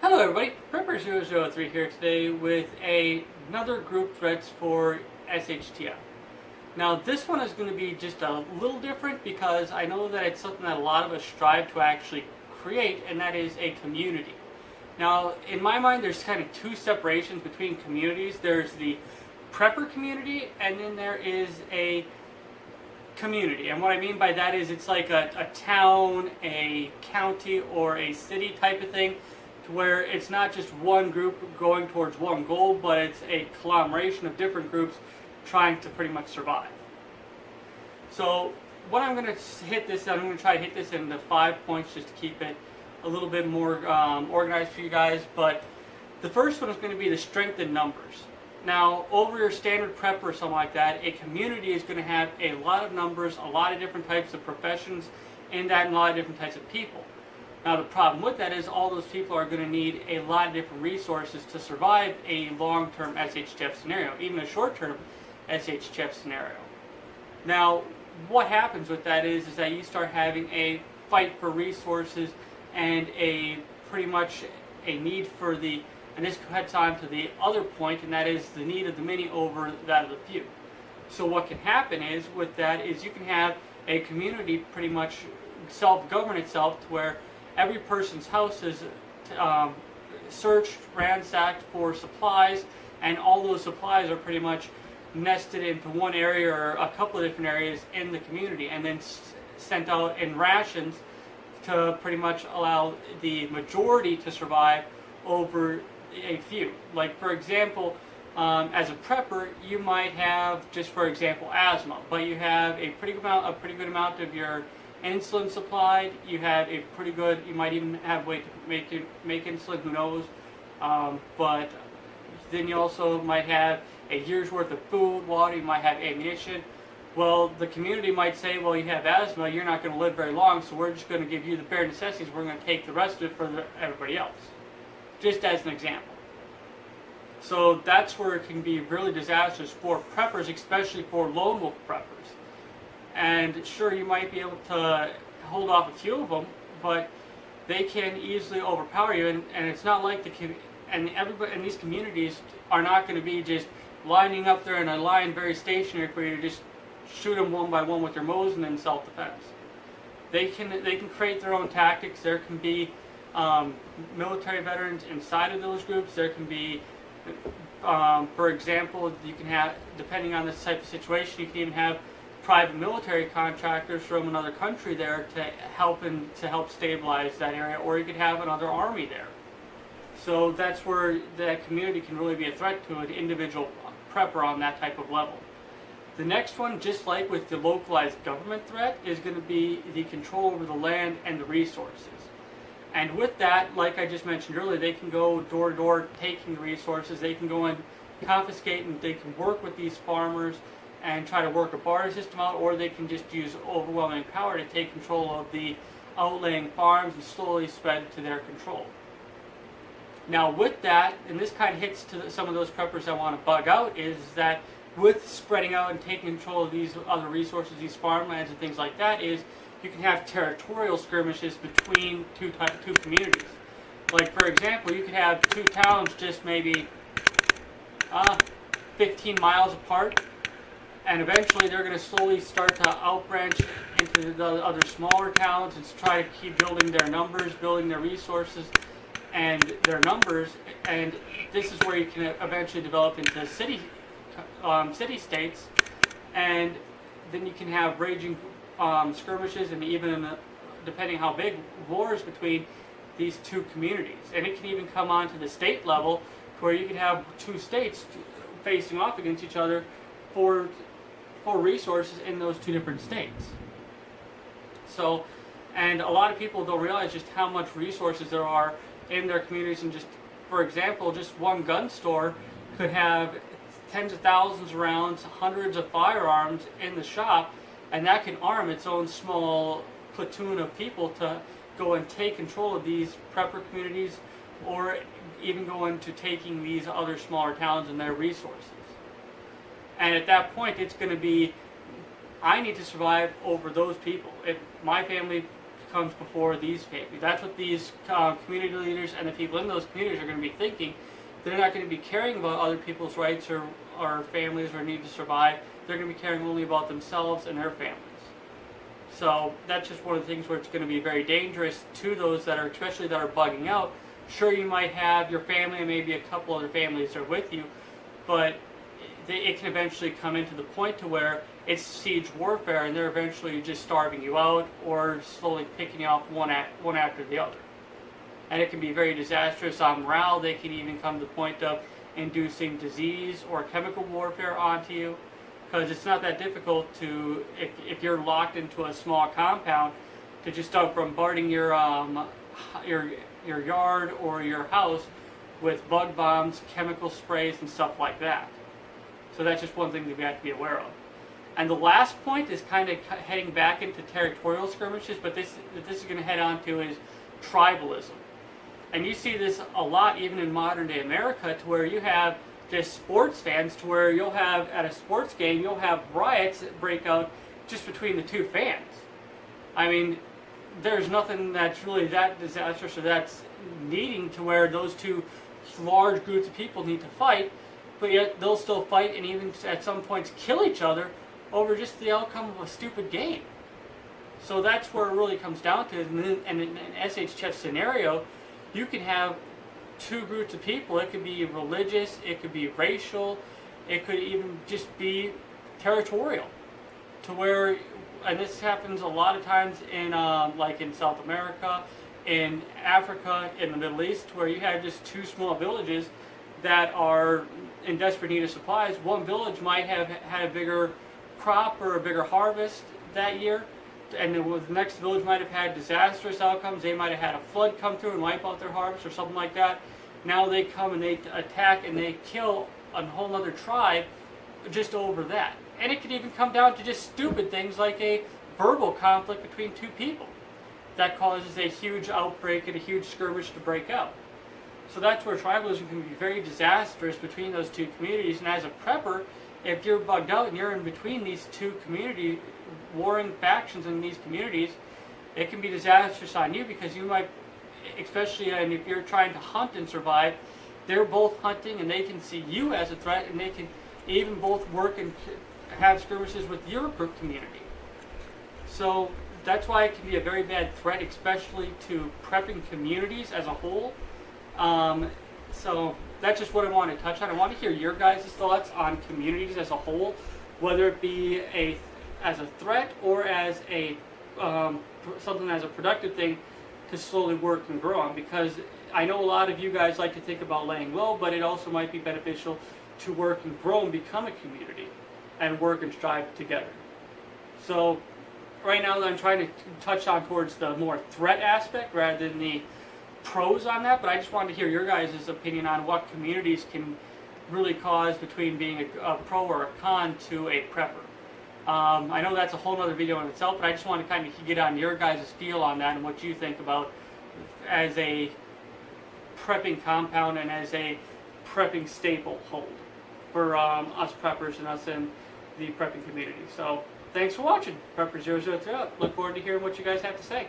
Hello everybody, Prepper003 here today with another group threats for SHTF. Now this one is going to be just a little different because I know that it's something that a lot of us strive to actually create, and that is a community. Now in my mind there's kind of two separations between communities. There's the prepper community and then there is a community. And what I mean by that is it's like a town, a county, or a city type of thing, where it's not just one group going towards one goal, but it's a conglomeration of different groups trying to pretty much survive. So what I'm going to I'm going to try to hit this into 5 points just to keep it a little bit more organized for you guys. But the first one is going to be the strength in numbers. Now, over your standard prep or something like that, a community is going to have a lot of numbers, a lot of different types of professions in that, and a lot of different types of people. Now the problem with that is all those people are going to need a lot of different resources to survive a long-term SHTF scenario, even a short-term SHTF scenario. Now what happens with that is that you start having a fight for resources and a pretty much a need for the, and this heads on to the other point, and that is the need of the many over that of the few. So what can happen is with that is you can have a community pretty much self-govern itself to where every person's house is searched, ransacked for supplies, and all those supplies are pretty much nested into one area or a couple of different areas in the community, and then sent out in rations to pretty much allow the majority to survive over a few. Like for example, as a prepper, you might have, just for example, asthma, but you have a pretty good amount of your insulin supplied. You have a pretty good, you might even have a way to make insulin, who knows, but then you also might have a year's worth of food, water, you might have ammunition. Well, the community might say, well, you have asthma, you're not going to live very long, so we're just going to give you the bare necessities, we're going to take the rest of it for everybody else, just as an example. So that's where it can be really disastrous for preppers, especially for lone wolf preppers. And sure, you might be able to hold off a few of them, but they can easily overpower you. And it's not like everybody in these communities are not going to be just lining up there in a line, very stationary, for you to just shoot them one by one with your Mosin in self-defense. They can create their own tactics. There can be military veterans inside of those groups. There can be, for example, you can have, depending on this type of situation, you can even have private military contractors from another country there to help stabilize that area, or you could have another army there. So that's where that community can really be a threat to an individual prepper on that type of level. The next one, just like with the localized government threat, is going to be the control over the land and the resources. And with that, like I just mentioned earlier, they can go door to door taking the resources. They can go and confiscate, and they can work with these farmers and try to work a barter system out, or they can just use overwhelming power to take control of the outlying farms and slowly spread to their control. Now with that, and this kind of hits to some of those preppers I want to bug out, is that with spreading out and taking control of these other resources, these farmlands and things like that, is you can have territorial skirmishes between two communities. Like for example, you could have two towns just maybe 15 miles apart, and eventually they're going to slowly start to outbranch into the other smaller towns and try to keep building their numbers, building their resources and their numbers. And this is where you can eventually develop into city-states, and then you can have raging skirmishes and even, depending how big, wars between these two communities. And it can even come on to the state level, where you can have two states facing off against each other for resources in those two different states. So, and a lot of people don't realize just how much resources there are in their communities. And just, for example, just one gun store could have tens of thousands of rounds, hundreds of firearms in the shop, and that can arm its own small platoon of people to go and take control of these prepper communities, or even go into taking these other smaller towns and their resources. And at that point, it's going to be, I need to survive over those people. If my family comes before these families. That's what these community leaders and the people in those communities are going to be thinking. They're not going to be caring about other people's rights or families or need to survive. They're going to be caring only about themselves and their families. So that's just one of the things where it's going to be very dangerous to those that are, especially that are bugging out. Sure, you might have your family and maybe a couple other families are with you, but it can eventually come into the point to where it's siege warfare and they're eventually just starving you out or slowly picking you off one after the other. And it can be very disastrous on morale. They can even come to the point of inducing disease or chemical warfare onto you, because it's not that difficult to, if you're locked into a small compound, to just start bombarding your yard or your house with bug bombs, chemical sprays, and stuff like that. So that's just one thing that we have to be aware of. And the last point is kind of heading back into territorial skirmishes, but this is going to head on to is tribalism. And you see this a lot even in modern day America, to where you have just sports fans, to where you'll have, at a sports game, you'll have riots that break out just between the two fans. I mean, there's nothing that's really that disastrous or that's needing to where those two large groups of people need to fight, but yet they'll still fight and even at some points kill each other over just the outcome of a stupid game. So that's where it really comes down to. And in an SHTF scenario, you can have two groups of people. It could be religious, it could be racial, it could even just be territorial, to where, and this happens a lot of times in like in South America, in Africa, in the Middle East, where you have just two small villages that are in desperate need of supplies. One village might have had a bigger crop or a bigger harvest that year, and the next village might have had disastrous outcomes. They might have had a flood come through and wipe out their harvest or something like that. Now they come and they attack and they kill a whole other tribe just over that. And it could even come down to just stupid things like a verbal conflict between two people that causes a huge outbreak and a huge skirmish to break out. So that's where tribalism can be very disastrous between those two communities. And as a prepper, if you're bugged out and you're in between these two community warring factions in these communities, it can be disastrous on you, because you might, especially if you're trying to hunt and survive, they're both hunting and they can see you as a threat, and they can even both work and have skirmishes with your community. So that's why it can be a very bad threat, especially to prepping communities as a whole. So that's just what I want to touch on. I want to hear your guys' thoughts on communities as a whole, whether it be as a threat or as a something as a productive thing to slowly work and grow on. Because I know a lot of you guys like to think about laying low, but it also might be beneficial to work and grow and become a community and work and strive together. So right now I'm trying to touch on towards the more threat aspect rather than the pros on that, but I just wanted to hear your guys' opinion on what communities can really cause between being a pro or a con to a prepper. I know that's a whole other video in itself, but I just want to kind of get on your guys' feel on that and what you think about as a prepping compound and as a prepping staple hold for us preppers and us in the prepping community. So thanks for watching. Prepper 003 out. Look forward to hearing what you guys have to say.